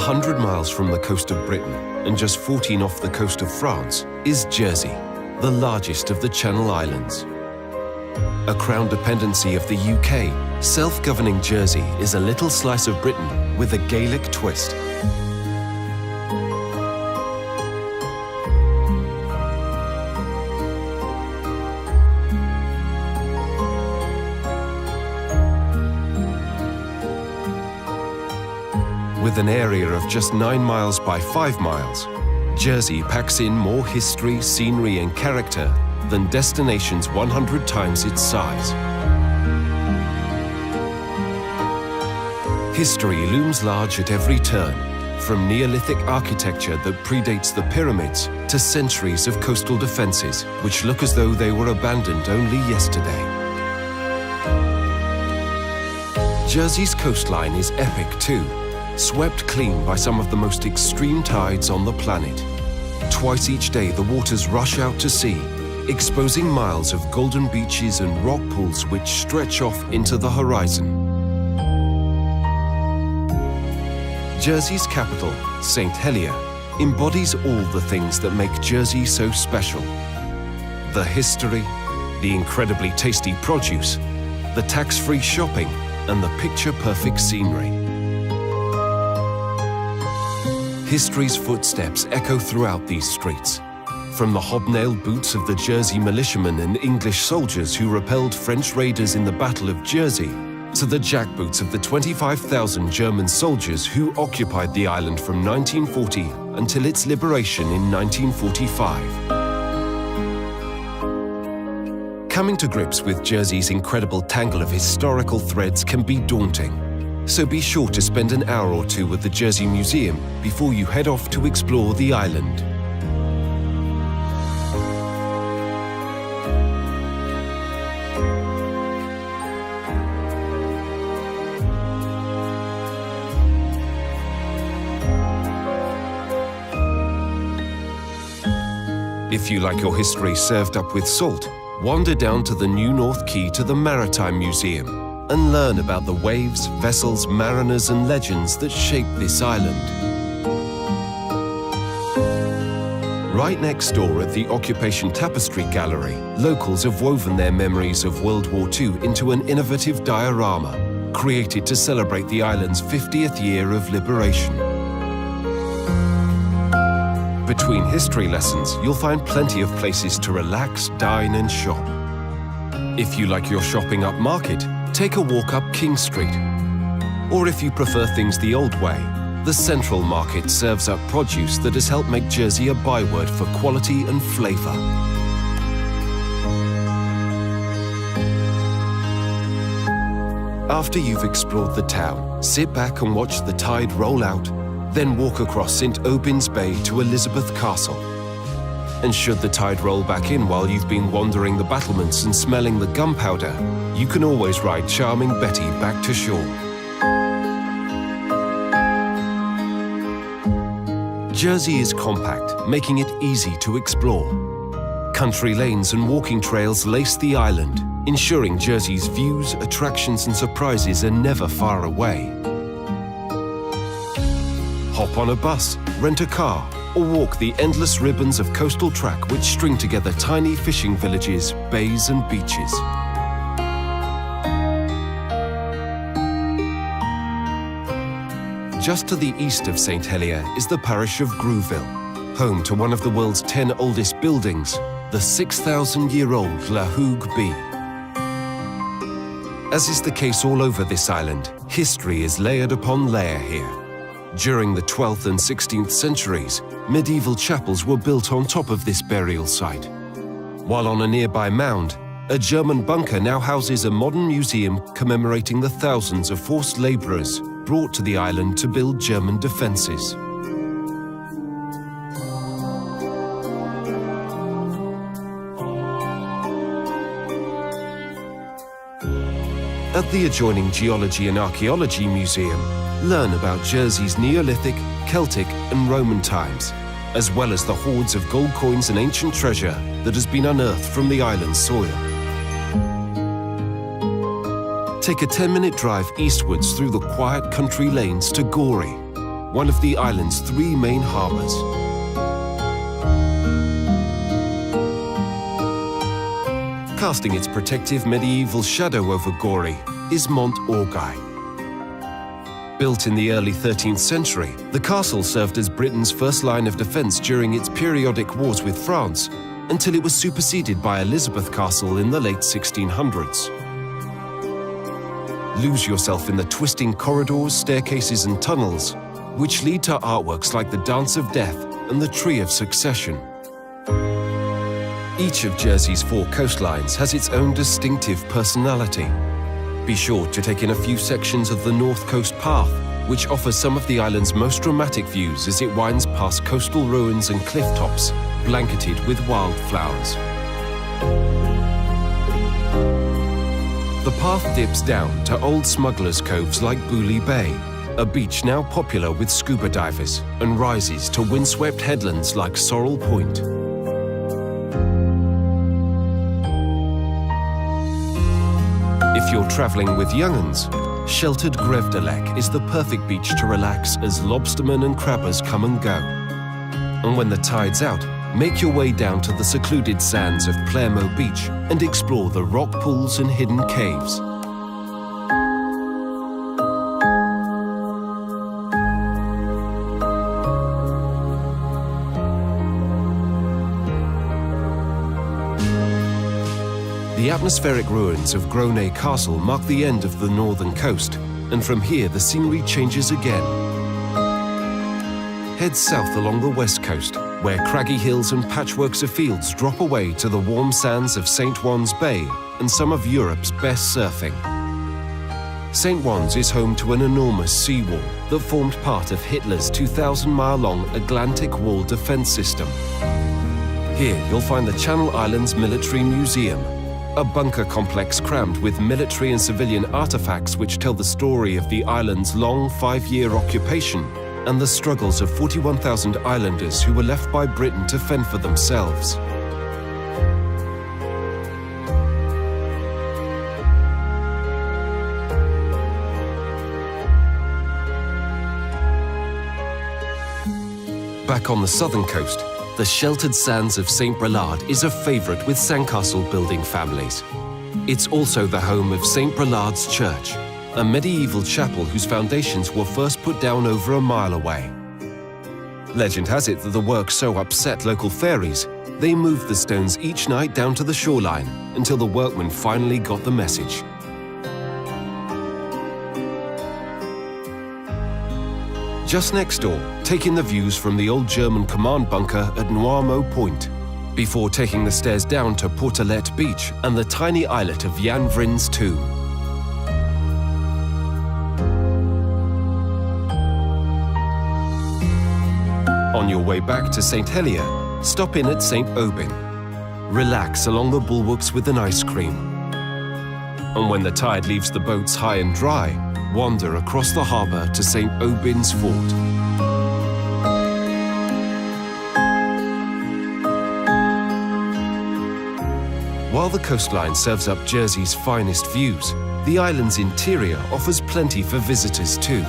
100 miles from the coast of Britain and just 14 off the coast of France is Jersey, the largest of the Channel Islands. A crown dependency of the UK, self-governing Jersey is a little slice of Britain with a Gaelic twist. With an area of just 9 miles by 5 miles, Jersey packs in more history, scenery and character than destinations 100 times its size. History looms large at every turn, from Neolithic architecture that predates the pyramids to centuries of coastal defences which look as though they were abandoned only yesterday. Jersey's coastline is epic too, swept clean by some of the most extreme tides on the planet. Twice each day the waters rush out to sea, exposing miles of golden beaches and rock pools which stretch off into the horizon. Jersey's capital, St. Helier, embodies all the things that make Jersey so special. The history, the incredibly tasty produce, the tax-free shopping, and the picture-perfect scenery. History's footsteps echo throughout these streets, from the hobnailed boots of the Jersey militiamen and English soldiers who repelled French raiders in the Battle of Jersey, to the jackboots of the 25,000 German soldiers who occupied the island from 1940 until its liberation in 1945. Coming to grips with Jersey's incredible tangle of historical threads can be daunting. So be sure to spend an hour or two at the Jersey Museum before you head off to explore the island. If you like your history served up with salt, wander down to the New North Quay to the Maritime Museum and learn about the waves, vessels, mariners and legends that shape this island. Right next door at the Occupation Tapestry Gallery, locals have woven their memories of World War II into an innovative diorama, created to celebrate the island's 50th year of liberation. Between history lessons, you'll find plenty of places to relax, dine and shop. If you like your shopping upmarket, take a walk up King Street. Or if you prefer things the old way, the Central Market serves up produce that has helped make Jersey a byword for quality and flavour. After you've explored the town, sit back and watch the tide roll out, then walk across St. Aubyn's Bay to Elizabeth Castle. And should the tide roll back in while you've been wandering the battlements and smelling the gunpowder, you can always ride Charming Betty back to shore. Jersey is compact, making it easy to explore. Country lanes and walking trails lace the island, ensuring Jersey's views, attractions and surprises are never far away. Hop on a bus, rent a car, or walk the endless ribbons of coastal track which string together tiny fishing villages, bays and beaches. Just to the east of St. Helier is the parish of Grouville, home to one of the world's 10 oldest buildings, the 6,000-year-old La Hougue Bee. As is the case all over this island, history is layered upon layer here. During the 12th and 16th centuries, medieval chapels were built on top of this burial site. While on a nearby mound, a German bunker now houses a modern museum commemorating the thousands of forced labourers brought to the island to build German defences. At the adjoining Geology and Archaeology Museum, learn about Jersey's Neolithic, Celtic and Roman times, as well as the hordes of gold coins and ancient treasure that has been unearthed from the island's soil. Take a 10-minute drive eastwards through the quiet country lanes to Gorey, one of the island's 3 main harbours. Casting its protective medieval shadow over Gorey is Mont Orgueil. Built in the early 13th century, the castle served as Britain's first line of defence during its periodic wars with France, until it was superseded by Elizabeth Castle in the late 1600s. Lose yourself in the twisting corridors, staircases and tunnels, which lead to artworks like the Dance of Death and the Tree of Succession. Each of Jersey's 4 coastlines has its own distinctive personality. Be sure to take in a few sections of the North Coast Path, which offers some of the island's most dramatic views as it winds past coastal ruins and cliff tops, blanketed with wildflowers. The path dips down to old smugglers' coves like Booley Bay, a beach now popular with scuba divers, and rises to windswept headlands like Sorrel Point. If you're travelling with young uns, sheltered Grevdelec is the perfect beach to relax as lobstermen and crabbers come and go. And when the tide's out, make your way down to the secluded sands of Plermo Beach and explore the rock pools and hidden caves. The atmospheric ruins of Gronay Castle mark the end of the northern coast, and from here the scenery changes again. Head south along the west coast, where craggy hills and patchworks of fields drop away to the warm sands of St. Juan's Bay and some of Europe's best surfing. St. Juan's is home to an enormous seawall that formed part of Hitler's 2,000-mile-long Atlantic Wall defense system. Here you'll find the Channel Islands Military Museum, a bunker complex crammed with military and civilian artifacts which tell the story of the island's long 5-year occupation and the struggles of 41,000 islanders who were left by Britain to fend for themselves. Back on the southern coast, the sheltered sands of St. Brelade is a favourite with sandcastle building families. It's also the home of St. Brelad's Church, a medieval chapel whose foundations were first put down over a mile away. Legend has it that the work so upset local fairies, they moved the stones each night down to the shoreline until the workmen finally got the message. Just next door, take in the views from the old German command bunker at Noirmont Point, before taking the stairs down to Portelet Beach and the tiny islet of Jan Vrin's tomb. On your way back to St. Helier, stop in at St. Aubin. Relax along the bulwarks with an ice cream. And when the tide leaves the boats high and dry, wander across the harbour to St. Aubin's Fort. While the coastline serves up Jersey's finest views, the island's interior offers plenty for visitors too.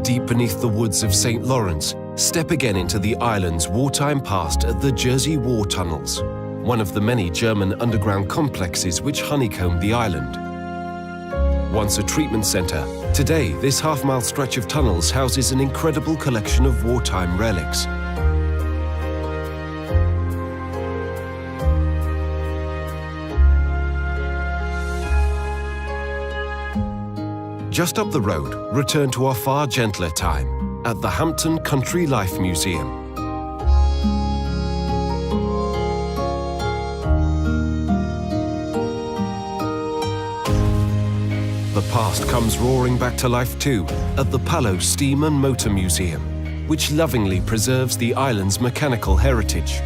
Deep beneath the woods of St. Lawrence, step again into the island's wartime past at the Jersey War Tunnels, one of the many German underground complexes which honeycomb the island. Once a treatment centre, today this half-mile stretch of tunnels houses an incredible collection of wartime relics. Just up the road, return to our far gentler time at the Hampton Country Life Museum. The past comes roaring back to life too at the Palos Steam and Motor Museum, which lovingly preserves the island's mechanical heritage.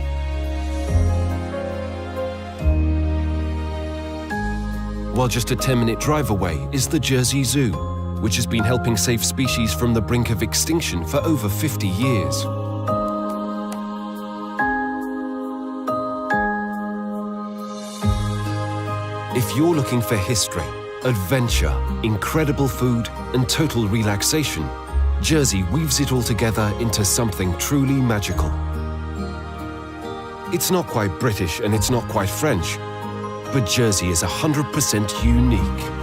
While just a 10-minute drive away is the Jersey Zoo, which has been helping save species from the brink of extinction for over 50 years. If you're looking for history, adventure, incredible food, and total relaxation, Jersey weaves it all together into something truly magical. It's not quite British and it's not quite French, but Jersey is 100% unique.